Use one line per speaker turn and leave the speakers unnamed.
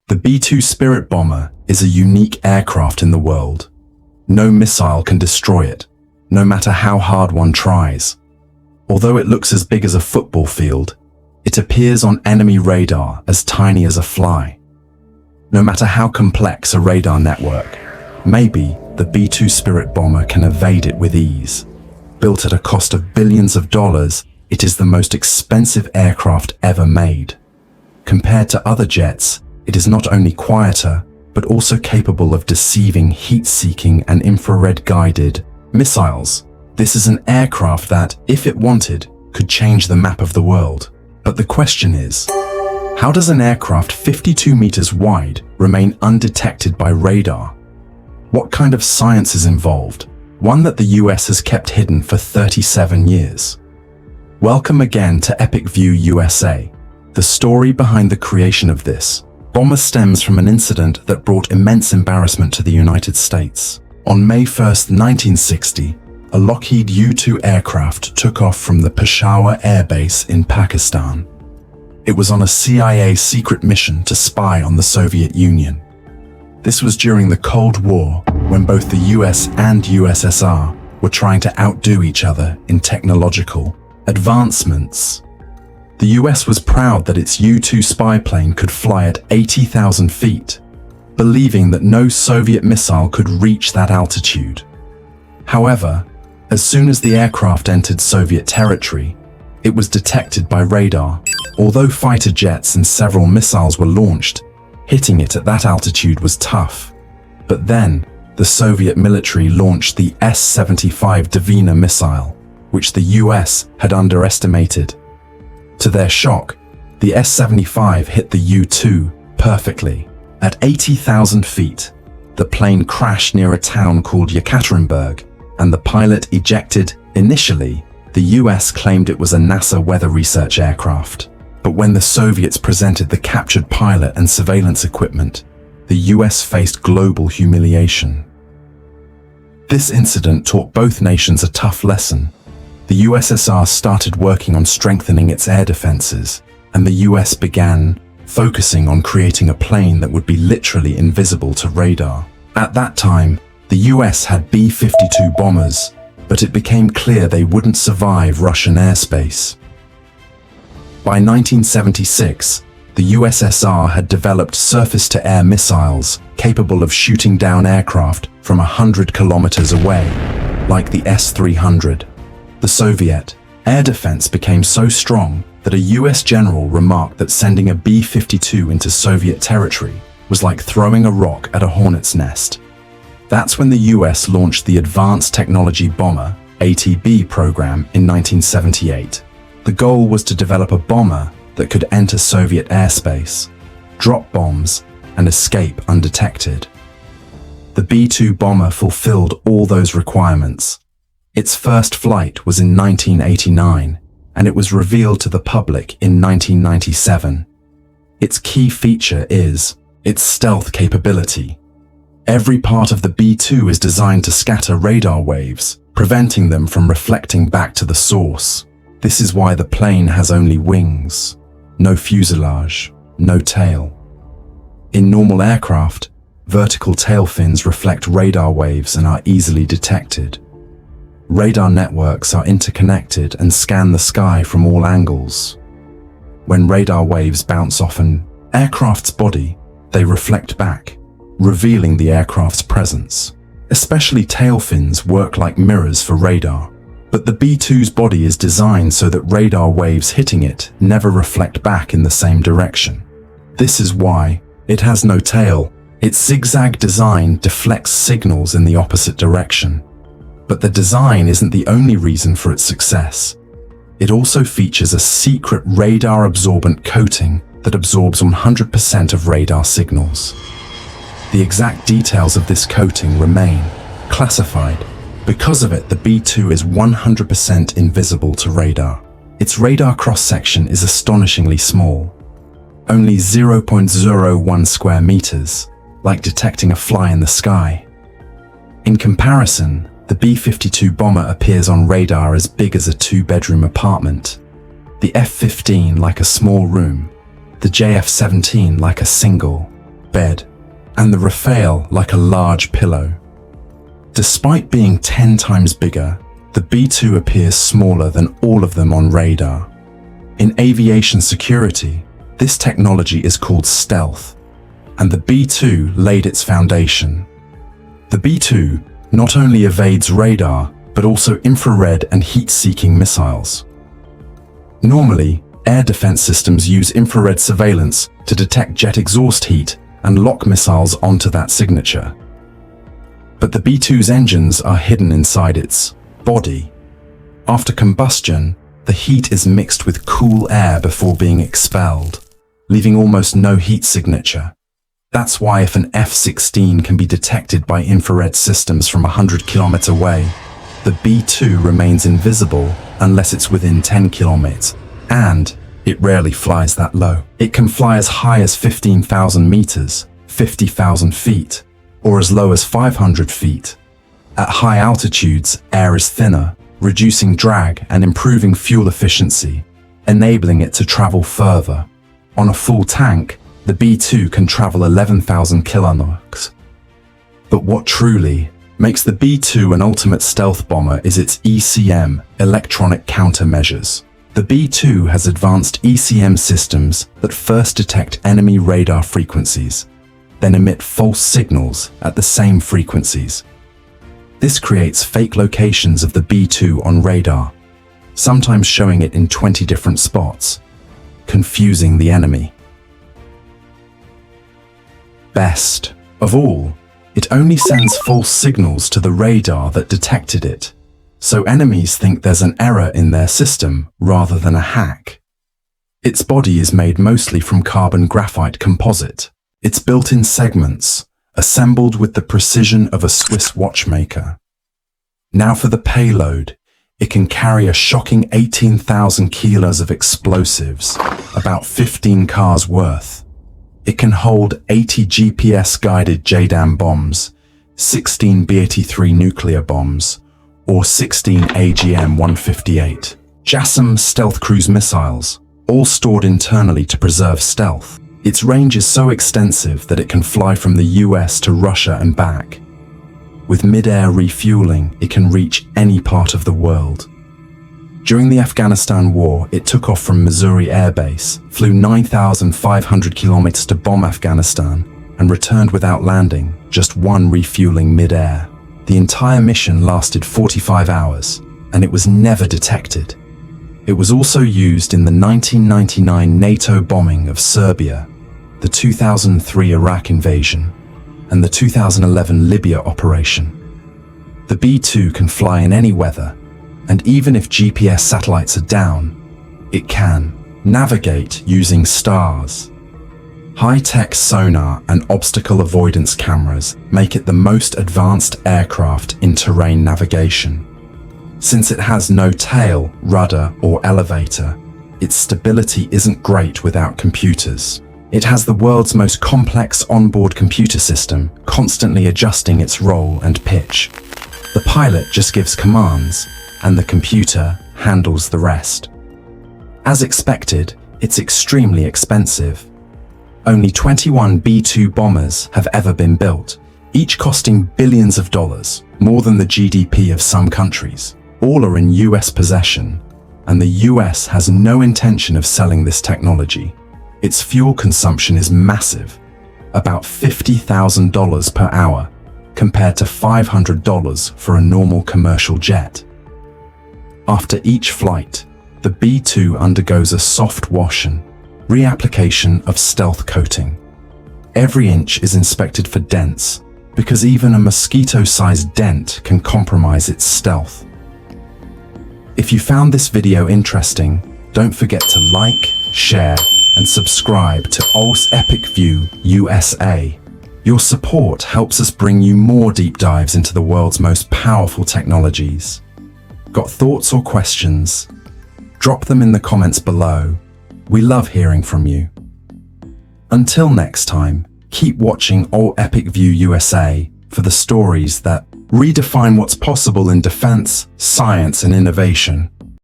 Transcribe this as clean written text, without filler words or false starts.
The B-2 Spirit bomber is a unique aircraft in the world. No missile can destroy it, no matter how hard one tries. Although it looks as big as a football field, it appears on enemy radar as tiny as a fly. No matter how complex a radar network, maybe the B-2 Spirit bomber can evade it with ease. Built at a cost of billions of dollars, it is the most expensive aircraft ever made. Compared to other jets, it is not only quieter, but also capable of deceiving heat-seeking and infrared-guided missiles. This is an aircraft that, if it wanted, could change the map of the world. But the question is, how does an aircraft 52 meters wide remain undetected by radar? What kind of science is involved? One that the US has kept hidden for 37 years. Welcome again to Epic View USA. The story behind the creation of this bomber stems from an incident that brought immense embarrassment to the United States. On May 1, 1960, a Lockheed U-2 aircraft took off from the Peshawar Air Base in Pakistan. It was on a CIA secret mission to spy on the Soviet Union. This was during the Cold War, when both the US and USSR were trying to outdo each other in technological advancements. The US was proud that its U-2 spy plane could fly at 80,000 feet, believing that no Soviet missile could reach that altitude. However, as soon as the aircraft entered Soviet territory, it was detected by radar. Although fighter jets and several missiles were launched, hitting it at that altitude was tough. But then, the Soviet military launched the S-75 Dvina missile, which the US had underestimated. To their shock, the S-75 hit the U-2 perfectly. At 80,000 feet, the plane crashed near a town called Yekaterinburg, and the pilot ejected. Initially, the US claimed it was a NASA weather research aircraft. But when the Soviets presented the captured pilot and surveillance equipment, the US faced global humiliation. This incident taught both nations a tough lesson. The USSR started working on strengthening its air defenses, and the US began focusing on creating a plane that would be literally invisible to radar. At that time, the US had B-52 bombers, but it became clear they wouldn't survive Russian airspace. By 1976, the USSR had developed surface-to-air missiles capable of shooting down aircraft from 100 kilometers away, like the S-300. The Soviet air defense became so strong that a US general remarked that sending a B-52 into Soviet territory was like throwing a rock at a hornet's nest. That's when the US launched the Advanced Technology Bomber (ATB) program in 1978. The goal was to develop a bomber that could enter Soviet airspace, drop bombs, and escape undetected. The B-2 bomber fulfilled all those requirements. Its first flight was in 1989, and it was revealed to the public in 1997. Its key feature is its stealth capability. Every part of the B-2 is designed to scatter radar waves, preventing them from reflecting back to the source. This is why the plane has only wings, no fuselage, no tail. In normal aircraft, vertical tail fins reflect radar waves and are easily detected. Radar networks are interconnected and scan the sky from all angles. When radar waves bounce off an aircraft's body, they reflect back, revealing the aircraft's presence. Especially tail fins work like mirrors for radar. But the B-2's body is designed so that radar waves hitting it never reflect back in the same direction. This is why it has no tail. Its zigzag design deflects signals in the opposite direction. But the design isn't the only reason for its success. It also features a secret radar-absorbent coating that absorbs 100% of radar signals. The exact details of this coating remain classified. Because of it, the B-2 is 100% invisible to radar. Its radar cross-section is astonishingly small, only 0.01 square meters, like detecting a fly in the sky. In comparison, the B-52 bomber appears on radar as big as a two-bedroom apartment, the F-15 like a small room, the JF-17 like a single, bed, and the Rafale like a large pillow. Despite being 10 times bigger, the B-2 appears smaller than all of them on radar. In aviation security, this technology is called stealth, and the B-2 laid its foundation. The B-2 not only evades radar, but also infrared and heat-seeking missiles. Normally, air defense systems use infrared surveillance to detect jet exhaust heat and lock missiles onto that signature. But the B-2's engines are hidden inside its body. After combustion, the heat is mixed with cool air before being expelled, leaving almost no heat signature. That's why if an F-16 can be detected by infrared systems from 100 kilometers away, the B-2 remains invisible unless it's within 10 kilometers, and it rarely flies that low. It can fly as high as 15,000 meters, 50,000 feet, or as low as 500 feet. At high altitudes, air is thinner, reducing drag and improving fuel efficiency, enabling it to travel further. On a full tank, the B-2 can travel 11,000 kilometers. But what truly makes the B-2 an ultimate stealth bomber is its ECM, electronic countermeasures. The B-2 has advanced ECM systems that first detect enemy radar frequencies, then emit false signals at the same frequencies. This creates fake locations of the B-2 on radar, sometimes showing it in 20 different spots, confusing the enemy. Best of all, it only sends false signals to the radar that detected it, so enemies think there's an error in their system rather than a hack. Its body is made mostly from carbon graphite composite. It's built in segments, assembled with the precision of a Swiss watchmaker. Now for the payload. It can carry a shocking 18,000 kilos of explosives, about 15 cars worth. It can hold 80 GPS-guided JDAM bombs, 16 B-83 nuclear bombs, or 16 AGM-158 JASSM stealth cruise missiles, all stored internally to preserve stealth. Its range is so extensive that it can fly from the US to Russia and back. With mid-air refueling, it can reach any part of the world. During the Afghanistan war, it took off from Missouri Air Base, flew 9,500 kilometers to bomb Afghanistan, and returned without landing, just one refueling mid-air. The entire mission lasted 45 hours, and it was never detected. It was also used in the 1999 NATO bombing of Serbia, the 2003 Iraq invasion, and the 2011 Libya operation. The B-2 can fly in any weather, and even if GPS satellites are down, it can navigate using stars. High-tech sonar and obstacle avoidance cameras make it the most advanced aircraft in terrain navigation. Since it has no tail, rudder, or elevator, its stability isn't great without computers. It has the world's most complex onboard computer system, constantly adjusting its roll and pitch. The pilot just gives commands, and the computer handles the rest. As expected, it's extremely expensive. Only 21 B-2 bombers have ever been built, each costing billions of dollars, more than the GDP of some countries. All are in US possession, and the US has no intention of selling this technology. Its fuel consumption is massive, about $50,000 per hour, compared to $500 for a normal commercial jet. After each flight, the B-2 undergoes a soft wash and reapplication of stealth coating. Every inch is inspected for dents, because even a mosquito-sized dent can compromise its stealth. If you found this video interesting, don't forget to like, share, and subscribe to Ols Epic View USA. Your support helps us bring you more deep dives into the world's most powerful technologies. Got thoughts or questions? Drop them in the comments below. We love hearing from you. Until next time, keep watching All Epic View USA for the stories that redefine what's possible in defense, science, and innovation.